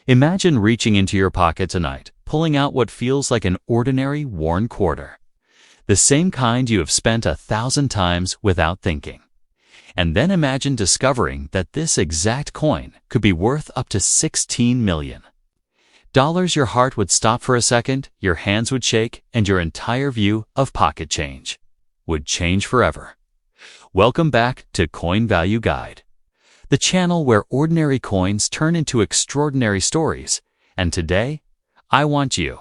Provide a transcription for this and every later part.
Imagine reaching into your pocket tonight, pulling out what feels like an ordinary worn quarter. The same kind you have spent 1,000 times without thinking. And then imagine discovering that this exact coin could be worth up to 16 million. Dollars. Your heart would stop for a second, your hands would shake, and your entire view of pocket change would change forever. Welcome back to Coin Value Guide, the channel where ordinary coins turn into extraordinary stories. And today, I want you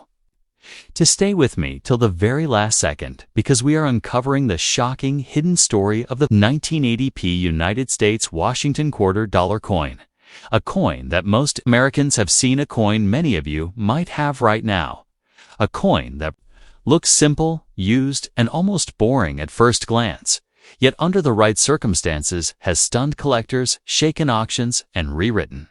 to stay with me till the very last second, because we are uncovering the shocking hidden story of the 1980p United States Washington quarter dollar coin. A coin that most Americans have seen, a coin many of you might have right now. A coin that looks simple, used, and almost boring at first glance, yet under the right circumstances has stunned collectors, shaken auctions, and rewritten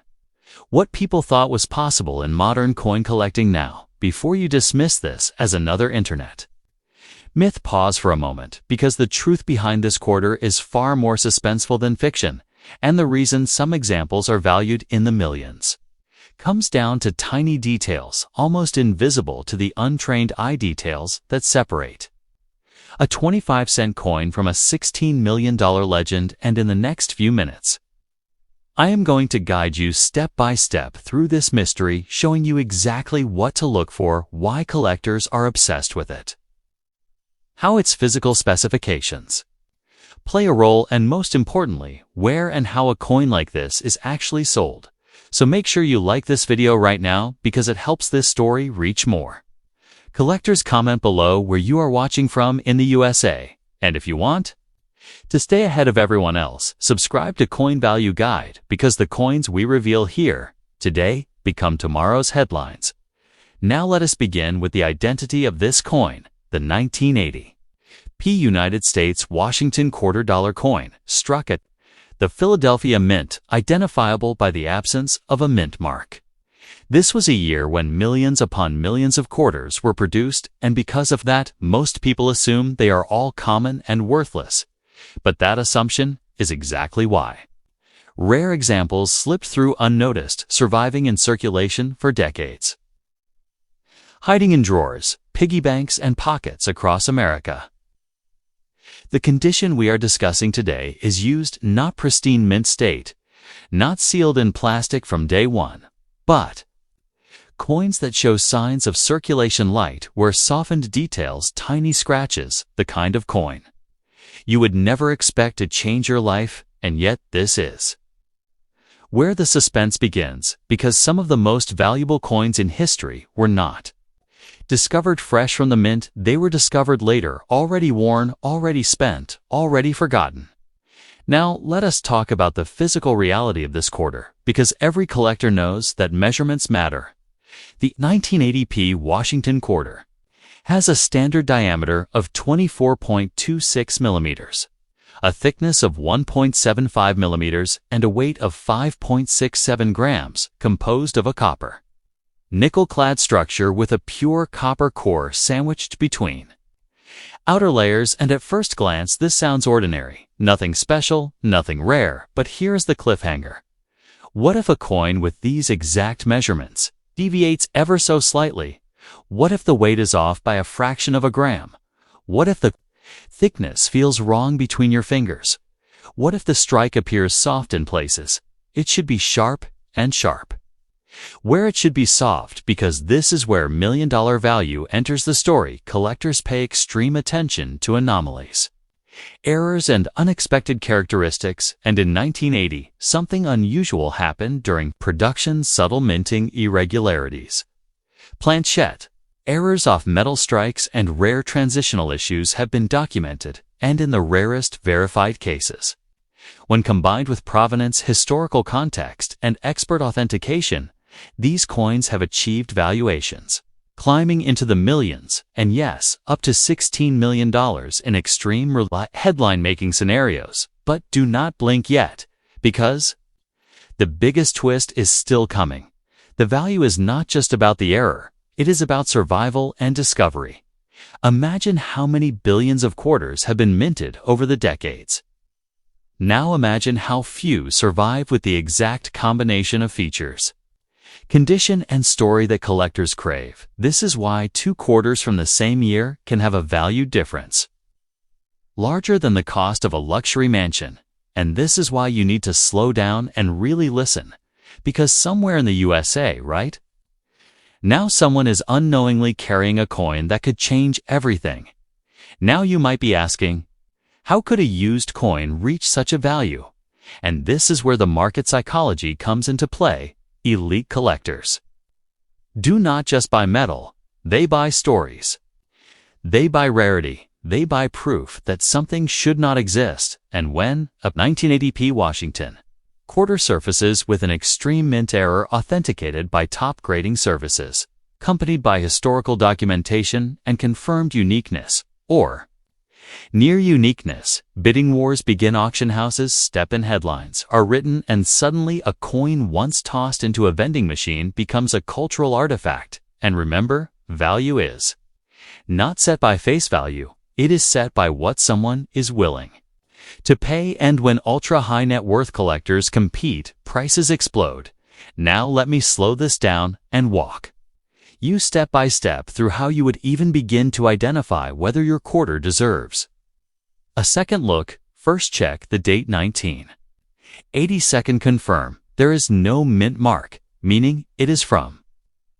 what people thought was possible in modern coin collecting. Now, before you dismiss this as another internet myth, pause for a moment, because the truth behind this quarter is far more suspenseful than fiction, and the reason some examples are valued in the millions comes down to tiny details, almost invisible to the untrained eye, details that separate a 25-cent coin from a $16 million legend. And in the next few minutes, I am going to guide you step by step through this mystery, showing you exactly what to look for, why collectors are obsessed with it, how its physical specifications play a role, and most importantly, where and how a coin like this is actually sold. So make sure you like this video right now, because it helps this story reach more collectors. Comment below where you are watching from in the USA, and if you want to stay ahead of everyone else, subscribe to Coin Value Guide, because the coins we reveal here today become tomorrow's headlines. Now let us begin with the identity of this coin, the 1980p United States Washington quarter dollar coin, struck at the Philadelphia Mint, identifiable by the absence of a mint mark. This was a year when millions upon millions of quarters were produced, and because of that, most people assume they are all common and worthless. But that assumption is exactly why rare examples slipped through unnoticed, surviving in circulation for decades, hiding in drawers, piggy banks, and pockets across America. The condition we are discussing today is used, not pristine mint state, not sealed in plastic from day one, but coins that show signs of circulation, light, where softened details, tiny scratches, the kind of coin you would never expect to change your life. And yet this is where the suspense begins, because some of the most valuable coins in history were not discovered fresh from the mint. They were discovered later, already worn, already spent, already forgotten. Now let us talk about the physical reality of this quarter, because every collector knows that measurements matter. The 1980p Washington quarter has a standard diameter of 24.26 millimeters, a thickness of 1.75 millimeters, and a weight of 5.67 grams, composed of a copper nickel-clad structure with a pure copper core sandwiched between outer layers. And at first glance, this sounds ordinary, nothing special, nothing rare. But here's the cliffhanger. What if a coin with these exact measurements deviates ever so slightly? What if the weight is off by a fraction of a gram? What if the thickness feels wrong between your fingers? What if the strike appears soft in places? It should be sharp and sharp where it should be soft, because this is where million-dollar value enters the story. Collectors pay extreme attention to anomalies, errors, and unexpected characteristics. And in 1980, something unusual happened during production: subtle minting irregularities, planchette errors, off metal strikes, and rare transitional issues have been documented, and in the rarest verified cases. When combined with provenance, historical context, and expert authentication, these coins have achieved valuations climbing into the millions, and yes, up to $16 million in extreme headline-making scenarios. But do not blink yet, because the biggest twist is still coming. The value is not just about the error, it is about survival and discovery. Imagine how many billions of quarters have been minted over the decades. Now imagine how few survive with the exact combination of features Condition and story that collectors crave. This is why two quarters from the same year can have a value difference larger than the cost of a luxury mansion. And this is why you need to slow down and really listen, because somewhere in the USA, right? Now someone is unknowingly carrying a coin that could change everything. Now you might be asking, how could a used coin reach such a value? And this is where the market psychology comes into play. Elite collectors do not just buy metal, they buy stories. They buy rarity. They buy proof that something should not exist. And when, a 1980p Washington quarter surfaces with an extreme mint error authenticated by top grading services, accompanied by historical documentation and confirmed uniqueness, or near uniqueness, bidding wars begin. Auction houses step in, headlines are written, and suddenly a coin once tossed into a vending machine becomes a cultural artifact. And remember, value is not set by face value. It is set by what someone is willing to pay. And when ultra-high net worth collectors compete, prices explode. Now let me slow this down and walk you step by step through how you would even begin to identify whether your quarter deserves a second look. First, check the date. 1980. Second, confirm there is no mint mark, meaning it is from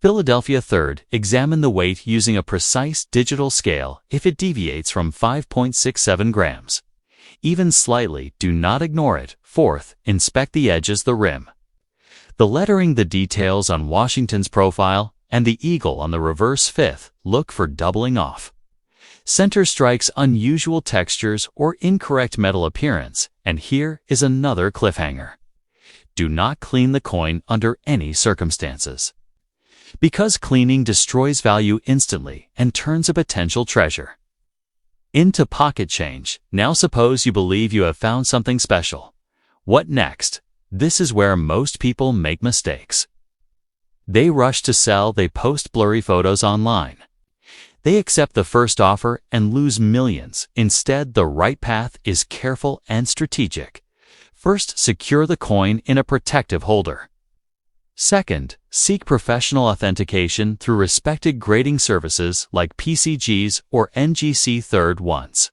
Philadelphia. Third, examine the weight using a precise digital scale. If it deviates from 5.67 grams, even slightly, do not ignore it. Fourth, inspect the edges, the rim, the lettering, the details on Washington's profile, and the eagle on the reverse. Fifth, look for doubling off center strikes, unusual textures, or incorrect metal appearance. And here is another cliffhanger. Do not clean the coin under any circumstances, because cleaning destroys value instantly and turns a potential treasure into pocket change. Now suppose you believe you have found something special. What next? This is where most people make mistakes. They rush to sell, they post blurry photos online. They accept the first offer and lose millions. Instead, the right path is careful and strategic. First, secure the coin in a protective holder. Second, seek professional authentication through respected grading services like PCGs or NGC. Third, once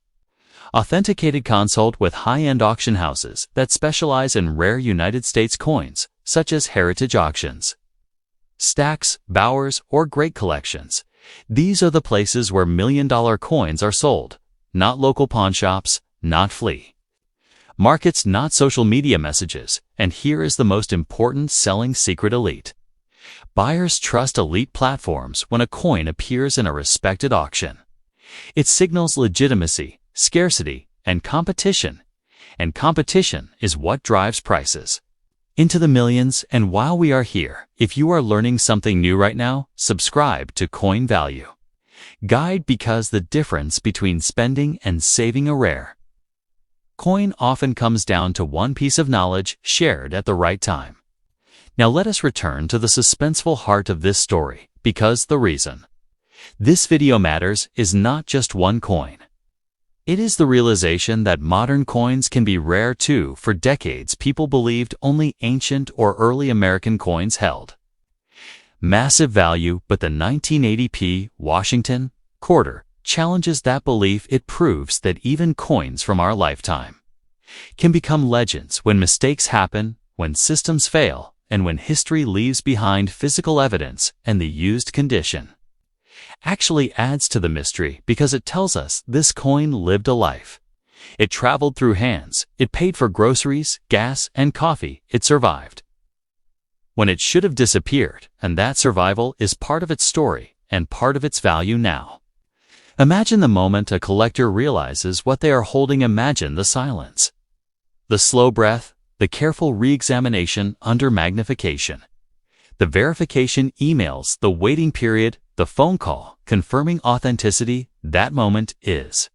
authenticated, consult with high-end auction houses that specialize in rare United States coins, such as Heritage Auctions, Stacks, Bowers, or Great Collections. These are the places where million-dollar coins are sold, not local pawn shops, not flea markets, not social media messages. And here is the most important selling secret: elite buyers trust elite platforms when a coin appears in a respected auction. It signals legitimacy, scarcity, and competition. And competition is what drives prices into the millions. And while we are here, if you are learning something new right now, subscribe to Coin Value Guide, because the difference between spending and saving a rare coin often comes down to one piece of knowledge shared at the right time. Now let us return to the suspenseful heart of this story, because the reason this video matters is not just one coin. It is the realization that modern coins can be rare too. For decades, people believed only ancient or early American coins held massive value, but the 1980p Washington quarter challenges that belief. It proves that even coins from our lifetime can become legends when mistakes happen, when systems fail, and when history leaves behind physical evidence. And the used condition actually adds to the mystery, because it tells us this coin lived a life. It traveled through hands, it paid for groceries, gas, and coffee, it survived when it should have disappeared, and that survival is part of its story and part of its value now. Imagine the moment a collector realizes what they are holding. Imagine the silence, the slow breath, the careful re-examination under magnification, the verification emails, the waiting period, the phone call confirming authenticity. That moment is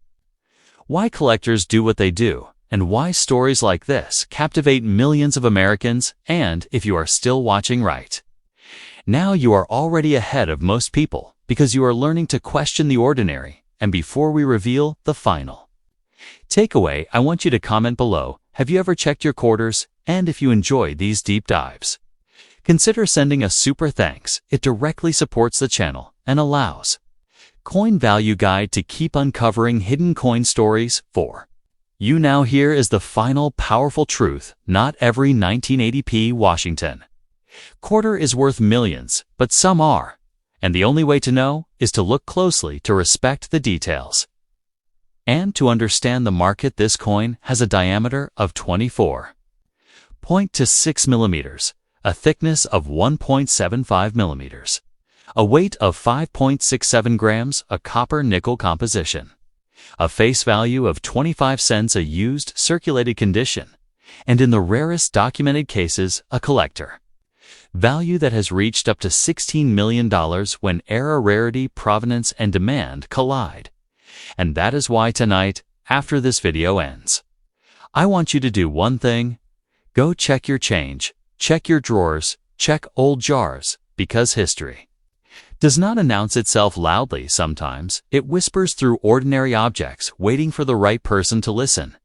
why collectors do what they do, and why stories like this captivate millions of Americans. And if you are still watching right now, you are already ahead of most people, because you are learning to question the ordinary. And before we reveal the final takeaway, I want you to comment below, have you ever checked your quarters? And if you enjoy these deep dives, Consider sending a super thanks. It directly supports the channel and allows Coin Value Guide to keep uncovering hidden coin stories. 4. You now here is the final powerful truth. Not every 1980p Washington quarter is worth millions, but some are. And the only way to know is to look closely, to respect the details, and to understand the market. This coin has a diameter of 24.26 millimeters, a thickness of 1.75 millimeters, a weight of 5.67 grams, a copper-nickel composition, a face value of 25 cents, a used circulated condition, and in the rarest documented cases, a collector value that has reached up to $16 million when era, rarity, provenance, and demand collide. And that is why tonight, after this video ends, I want you to do one thing. Go check your change, check your drawers, check old jars, because history does not announce itself loudly. Sometimes it whispers through ordinary objects, waiting for the right person to listen.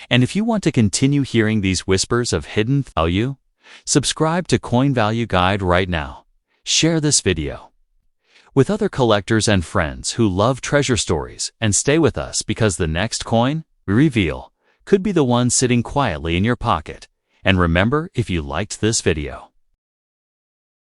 And if you want to continue hearing these whispers of hidden value, subscribe to Coin Value Guide right now. Share this video with other collectors and friends who love treasure stories, and stay with us because the next coin we reveal could be the one sitting quietly in your pocket. And remember, if you liked this video,